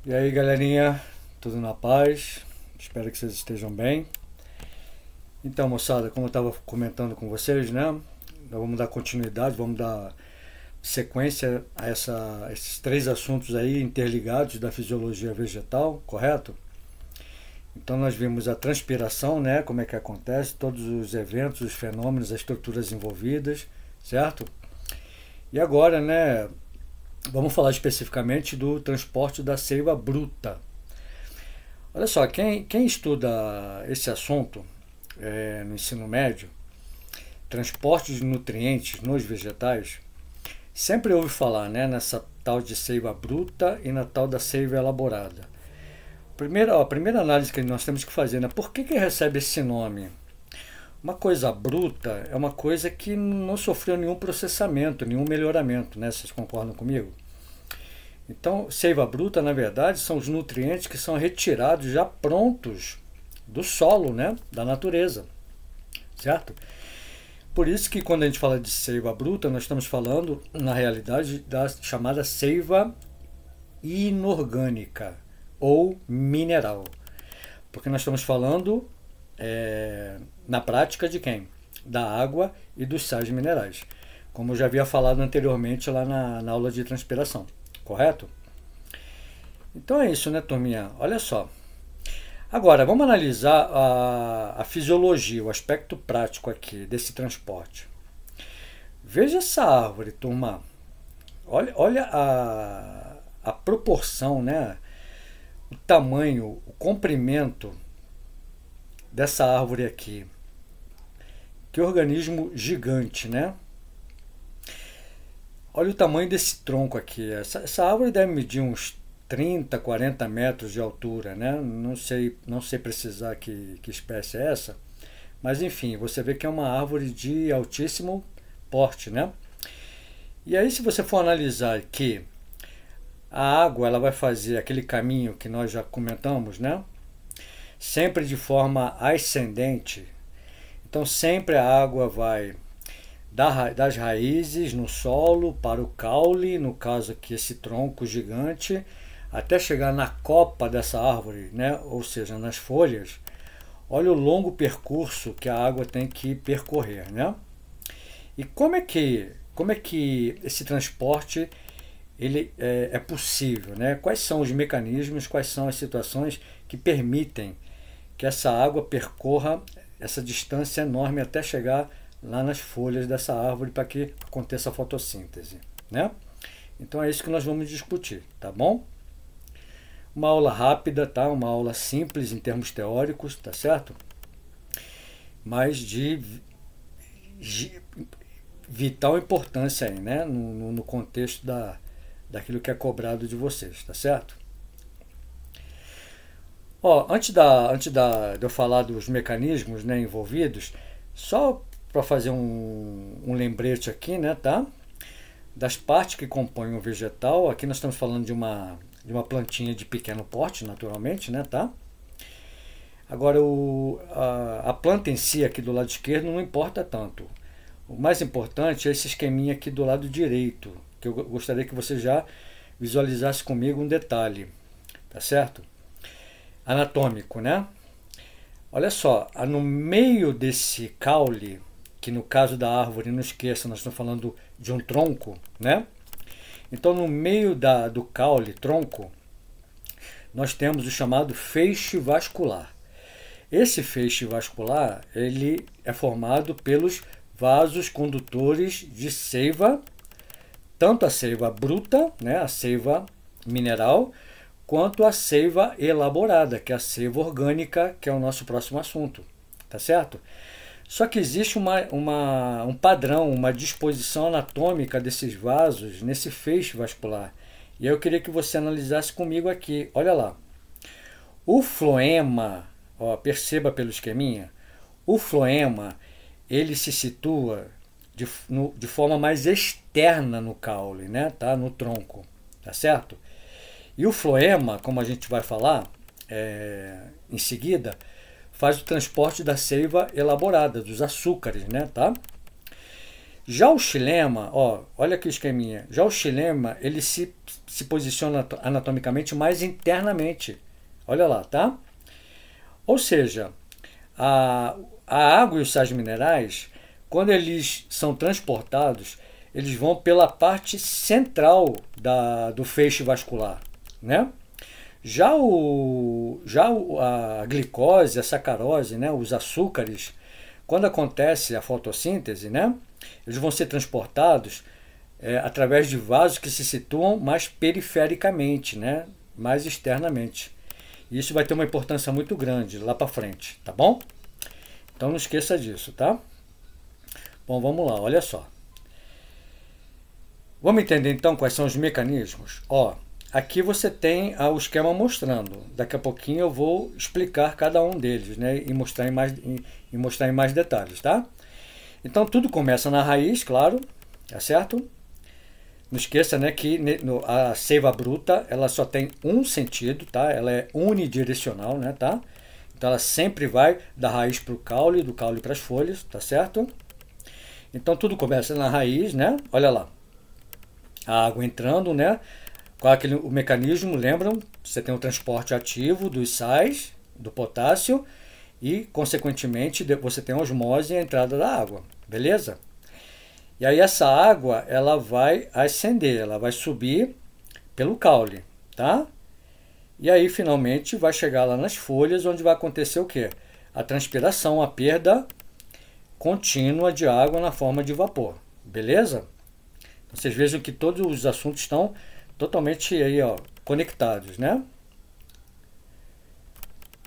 E aí, galerinha, tudo na paz? Espero que vocês estejam bem. Então, moçada, como eu estava comentando com vocês, né? Nós vamos dar continuidade, vamos dar sequência a esses três assuntos aí interligados da fisiologia vegetal, correto? Então, nós vimos a transpiração, né? Como é que acontece, todos os eventos, os fenômenos, as estruturas envolvidas, certo? E agora, né? Vamos falar especificamente do transporte da seiva bruta. Olha só, quem estuda esse assunto no ensino médio, transporte de nutrientes nos vegetais, sempre ouve falar, né, nessa tal de seiva bruta e na tal da seiva elaborada. A primeira análise que nós temos que fazer, né, por que recebe esse nome? Uma coisa bruta é uma coisa que não sofreu nenhum processamento, nenhum melhoramento, né? Vocês concordam comigo? Então, seiva bruta, na verdade, são os nutrientes que são retirados já prontos do solo, né? Da natureza, certo? Por isso que quando a gente fala de seiva bruta, nós estamos falando, na realidade, da chamada seiva inorgânica ou mineral. Porque nós estamos falando na prática de quem? Da água e dos sais minerais. Como eu já havia falado anteriormente lá na aula de transpiração. Correto? Então é isso, né, turminha? Olha só. Agora, vamos analisar a fisiologia, o aspecto prático aqui desse transporte. Veja essa árvore, turma. Olha a proporção, né? O tamanho, o comprimento dessa árvore aqui. Que organismo gigante, né? Olha o tamanho desse tronco aqui. Essa árvore deve medir uns 30, 40 metros de altura, né? Não sei precisar que espécie é essa, mas enfim, você vê que é uma árvore de altíssimo porte, né? E aí, se você for analisar que a água ela vai fazer aquele caminho que nós já comentamos, né? Sempre de forma ascendente. Então, sempre a água vai das raízes no solo para o caule, no caso aqui esse tronco gigante, até chegar na copa dessa árvore, né? Ou seja, nas folhas. Olha o longo percurso que a água tem que percorrer, né? E como é que esse transporte ele é possível, né? Quais são os mecanismos, quais são as situações que permitem que essa água percorra essa distância enorme até chegar lá nas folhas dessa árvore para que aconteça a fotossíntese, né? Então é isso que nós vamos discutir, tá bom? Uma aula rápida, tá? Uma aula simples em termos teóricos, tá certo? Mas de vital importância aí, né? No contexto daquilo que é cobrado de vocês, tá certo? Ó, de eu falar dos mecanismos, né, envolvidos, só para fazer um lembrete aqui, né, tá? Das partes que compõem o vegetal, aqui nós estamos falando de uma plantinha de pequeno porte, naturalmente, né, tá? Agora, a planta em si, aqui do lado esquerdo, não importa tanto. O mais importante é esse esqueminha aqui do lado direito, que eu gostaria que você já visualizasse comigo um detalhe, tá certo? Anatômico, né? Olha só, no meio desse caule, que no caso da árvore, não esqueça, nós estamos falando de um tronco, né? Então, no meio do caule, tronco, nós temos o chamado feixe vascular. Esse feixe vascular, ele é formado pelos vasos condutores de seiva, tanto a seiva bruta, né, a seiva mineral, quanto a seiva elaborada, que é a seiva orgânica, que é o nosso próximo assunto, tá certo? Só que existe um padrão, uma disposição anatômica desses vasos nesse feixe vascular. E aí eu queria que você analisasse comigo aqui. Olha lá. O floema, ó, perceba pelo esqueminha, o floema, ele se situa de forma mais externa no caule, né? Tá? No tronco, tá certo? E o floema, como a gente vai falar em seguida, faz o transporte da seiva elaborada, dos açúcares, né, tá? Já o xilema, ó, olha aqui o esqueminha. Já o xilema, ele se posiciona anatomicamente mais internamente. Olha lá, tá? Ou seja, a água e os sais minerais, quando eles são transportados, eles vão pela parte central do feixe vascular, né? A glicose, a sacarose, né, os açúcares, quando acontece a fotossíntese, né, eles vão ser transportados através de vasos que se situam mais perifericamente, né, mais externamente. Isso vai ter uma importância muito grande lá para frente, tá bom? Então não esqueça disso, tá? Bom, vamos lá, olha só. Vamos entender então quais são os mecanismos? Ó, aqui você tem o esquema mostrando. Daqui a pouquinho eu vou explicar cada um deles, né? E mostrar em mais detalhes, tá? Então tudo começa na raiz, claro, tá certo? Não esqueça, né, que a seiva bruta ela só tem um sentido, tá? Ela é unidirecional, né, tá? Então ela sempre vai da raiz para o caule, do caule para as folhas, tá certo? Então tudo começa na raiz, né? Olha lá. A água entrando, né? Qual é o mecanismo? Lembram? Você tem o transporte ativo dos sais, do potássio e, consequentemente, você tem a osmose e a entrada da água. Beleza? E aí essa água, ela vai ascender, ela vai subir pelo caule, tá? E aí, finalmente, vai chegar lá nas folhas, onde vai acontecer o quê? A transpiração, a perda contínua de água na forma de vapor. Beleza? Vocês vejam que todos os assuntos estão totalmente aí, ó, conectados, né?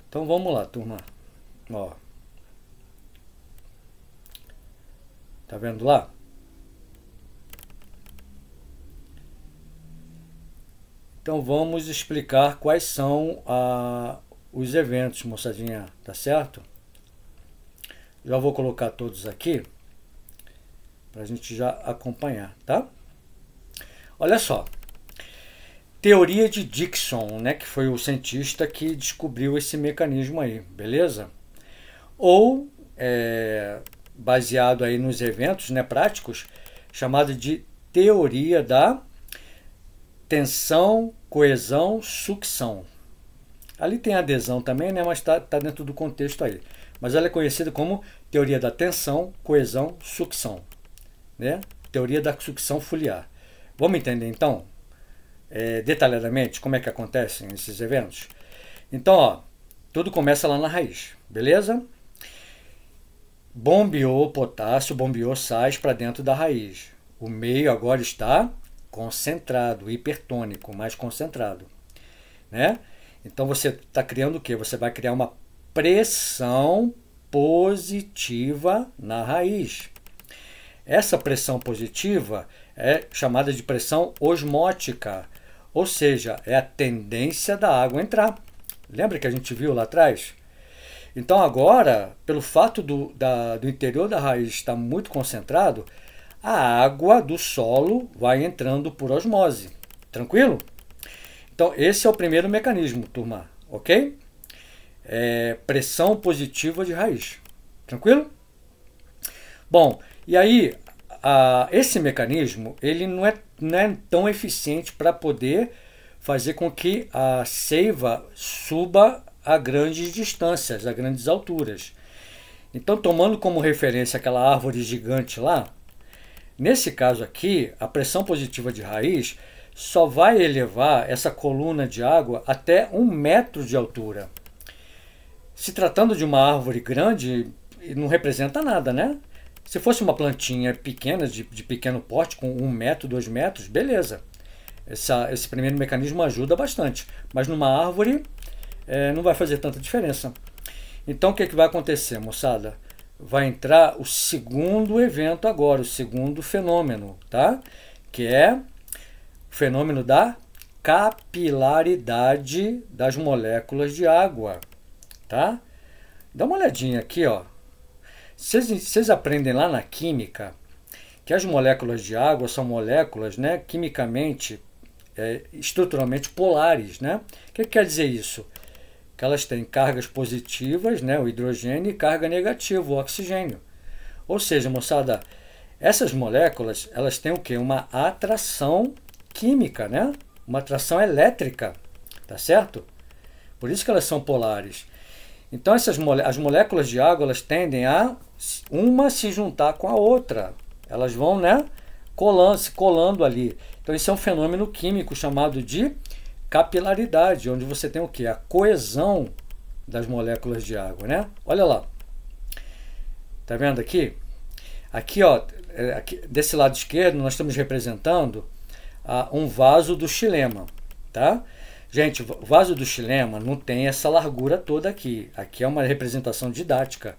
Então vamos lá, turma. Ó. Tá vendo lá? Então vamos explicar quais são os eventos, moçadinha, tá certo? Já vou colocar todos aqui para a gente já acompanhar, tá? Olha só, teoria de Dickson, né, que foi o cientista que descobriu esse mecanismo aí, beleza? Ou baseado aí nos eventos, né, práticos, chamado de teoria da tensão, coesão, sucção. Ali tem adesão também, né, mas tá dentro do contexto aí. Mas ela é conhecida como teoria da tensão, coesão, sucção, né? Teoria da sucção foliar. Vamos entender então detalhadamente como é que acontecem esses eventos? Então, ó, tudo começa lá na raiz, beleza? Bombeou potássio, bombeou sais para dentro da raiz. O meio agora está concentrado, hipertônico, mais concentrado, né? Então você está criando o quê? Você vai criar uma pressão positiva na raiz. Essa pressão positiva é chamada de pressão osmótica, ou seja, é a tendência da água a entrar. Lembra que a gente viu lá atrás? Então agora, pelo fato do interior da raiz estar muito concentrado, a água do solo vai entrando por osmose. Tranquilo? Então esse é o primeiro mecanismo, turma, ok? Pressão positiva de raiz. Tranquilo? Bom, e aí esse mecanismo ele não é tão eficiente para poder fazer com que a seiva suba a grandes distâncias, a grandes alturas. Então, tomando como referência aquela árvore gigante lá, nesse caso aqui, a pressão positiva de raiz só vai elevar essa coluna de água até 1 metro de altura. Se tratando de uma árvore grande, não representa nada, né? Se fosse uma plantinha pequena, de pequeno porte, com 1 metro, 2 metros, beleza. Esse primeiro mecanismo ajuda bastante. Mas numa árvore, não vai fazer tanta diferença. Então, o que vai acontecer, moçada? Vai entrar o segundo evento agora, o segundo fenômeno, tá? Que é o fenômeno da capilaridade das moléculas de água, tá? Dá uma olhadinha aqui, ó. Vocês aprendem lá na química que as moléculas de água são moléculas, né, quimicamente, estruturalmente polares, né? O que quer dizer isso? Que elas têm cargas positivas, né, o hidrogênio, e carga negativa, o oxigênio. Ou seja, moçada, Essas moléculas, elas têm o quê? Uma atração química, né? Uma atração elétrica, tá certo? Por isso que elas são polares. Então as moléculas de água, elas tendem a uma se juntar com a outra. Elas vão, né, se colando ali. Então isso é um fenômeno químico chamado de capilaridade, onde você tem o quê? A coesão das moléculas de água, né? Olha lá. Tá vendo aqui? Aqui, ó, aqui, desse lado esquerdo, nós estamos representando um vaso do xilema, tá? Gente, o vaso do xilema não tem essa largura toda aqui. Aqui é uma representação didática.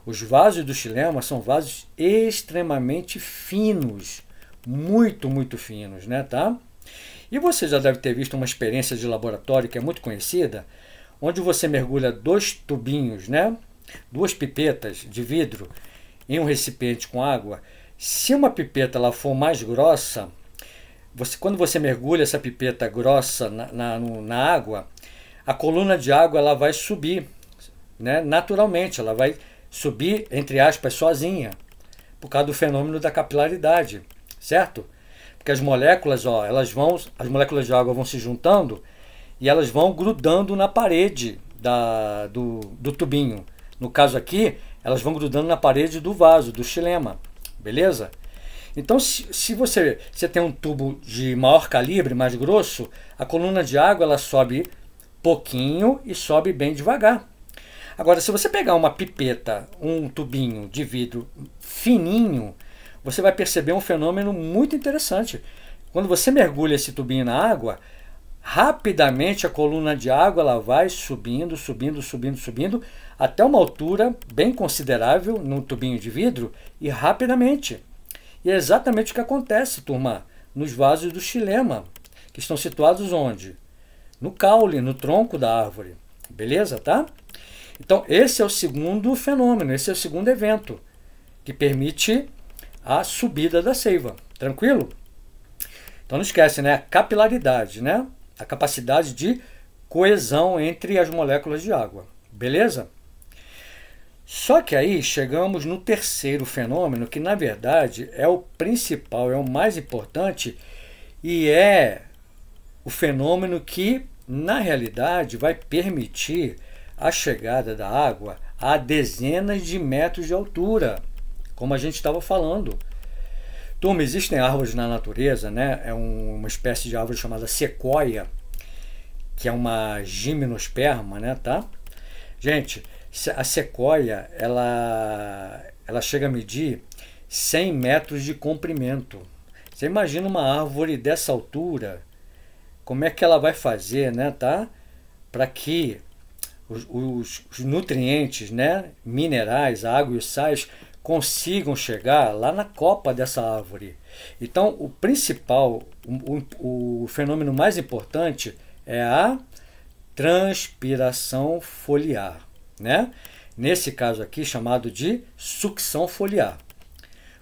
Os vasos do xilema são vasos extremamente finos, muito, muito finos, né, tá? E você já deve ter visto uma experiência de laboratório que é muito conhecida, onde você mergulha 2 tubinhos, né, 2 pipetas de vidro em um recipiente com água. Se uma pipeta ela for mais grossa, quando você mergulha essa pipeta grossa na água, a coluna de água ela vai subir, né, naturalmente, ela vai subir, entre aspas, sozinha, por causa do fenômeno da capilaridade, certo? Porque as moléculas, ó, as moléculas de água vão se juntando e elas vão grudando na parede do tubinho. No caso aqui, elas vão grudando na parede do vaso, do xilema, beleza? Então, se você tem um tubo de maior calibre, mais grosso, a coluna de água ela sobe pouquinho e sobe bem devagar. Agora, se você pegar uma pipeta, um tubinho de vidro fininho, você vai perceber um fenômeno muito interessante. Quando você mergulha esse tubinho na água, rapidamente a coluna de água ela vai subindo, subindo, subindo, subindo, até uma altura bem considerável no tubinho de vidro e rapidamente. E é exatamente o que acontece, turma, nos vasos do xilema, que estão situados onde? No caule, no tronco da árvore. Beleza, tá? Então, esse é o segundo fenômeno, esse é o segundo evento que permite a subida da seiva. Tranquilo? Então, não esquece, né? A capilaridade, né? A capacidade de coesão entre as moléculas de água. Beleza? Só que aí chegamos no terceiro fenômeno, que na verdade é o principal, é o mais importante e é o fenômeno que, na realidade, vai permitir a chegada da água a dezenas de metros de altura, como a gente estava falando. Turma, existem árvores na natureza, né? É uma espécie de árvore chamada sequoia, que é uma gimnosperma, né, tá? Gente, a sequoia, ela chega a medir 100 metros de comprimento. Você imagina uma árvore dessa altura, como é que ela vai fazer, né, tá? Para que os nutrientes, né, minerais, a água e os sais consigam chegar lá na copa dessa árvore. Então, o principal, o fenômeno mais importante é a transpiração foliar, né? Nesse caso aqui, chamado de sucção foliar.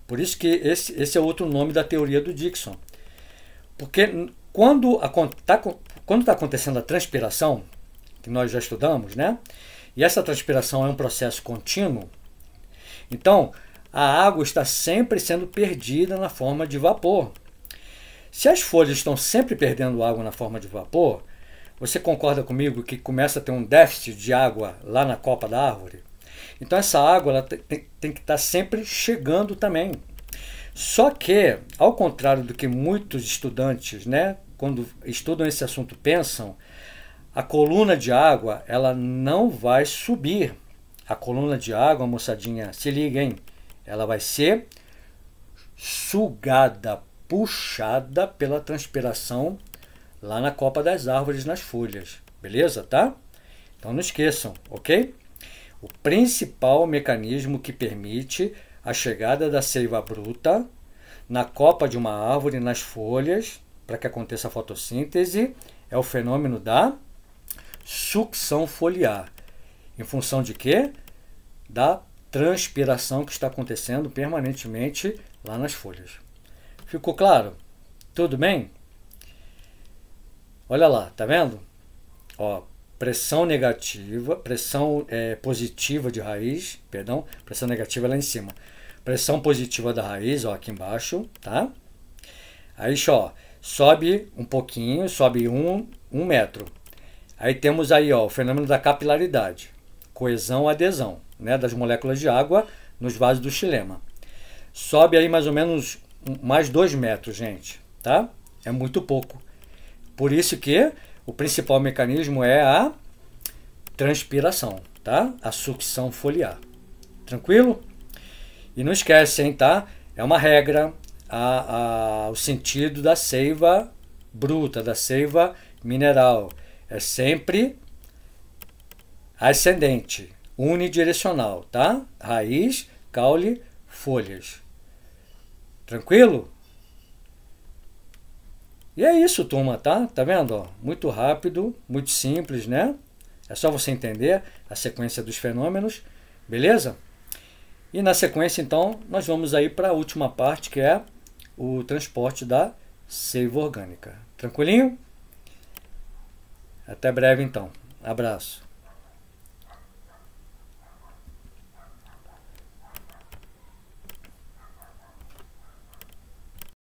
Por isso que esse é outro nome da teoria do Dickson. Porque quando está acontecendo a transpiração, que nós já estudamos, né? E essa transpiração é um processo contínuo, então a água está sempre sendo perdida na forma de vapor. Se as folhas estão sempre perdendo água na forma de vapor, você concorda comigo que começa a ter um déficit de água lá na copa da árvore? Então essa água ela tem que estar sempre chegando também. Só que, ao contrário do que muitos estudantes, né, quando estudam esse assunto, pensam, a coluna de água ela não vai subir. A coluna de água, moçadinha, se liga, hein? Ela vai ser sugada, puxada pela transpiração lá na copa das árvores, nas folhas. Beleza, tá? Então não esqueçam, ok? O principal mecanismo que permite a chegada da seiva bruta na copa de uma árvore, nas folhas, para que aconteça a fotossíntese, é o fenômeno da sucção foliar. Em função de quê? Da transpiração que está acontecendo permanentemente lá nas folhas. Ficou claro? Tudo bem? Olha lá, tá vendo? Ó, pressão negativa, pressão positiva de raiz, perdão, pressão negativa lá em cima. pressão positiva da raiz, ó, aqui embaixo, tá? Aí, ó, sobe um pouquinho, sobe um metro. Aí temos aí, ó, o fenômeno da capilaridade, coesão, adesão, né, das moléculas de água nos vasos do xilema. Sobe aí mais ou menos mais 2 metros, gente, tá? É muito pouco. Por isso que o principal mecanismo é a transpiração, tá? A sucção foliar. Tranquilo? E não esquece, hein, tá? É uma regra o sentido da seiva bruta, da seiva mineral. É sempre ascendente, unidirecional, tá? Raiz, caule, folhas. Tranquilo? E é isso, turma, tá? Tá vendo? Ó, muito rápido, muito simples, né? É só você entender a sequência dos fenômenos, beleza? E na sequência, então, nós vamos aí para a última parte, que é o transporte da seiva orgânica. Tranquilinho? Até breve, então. Abraço.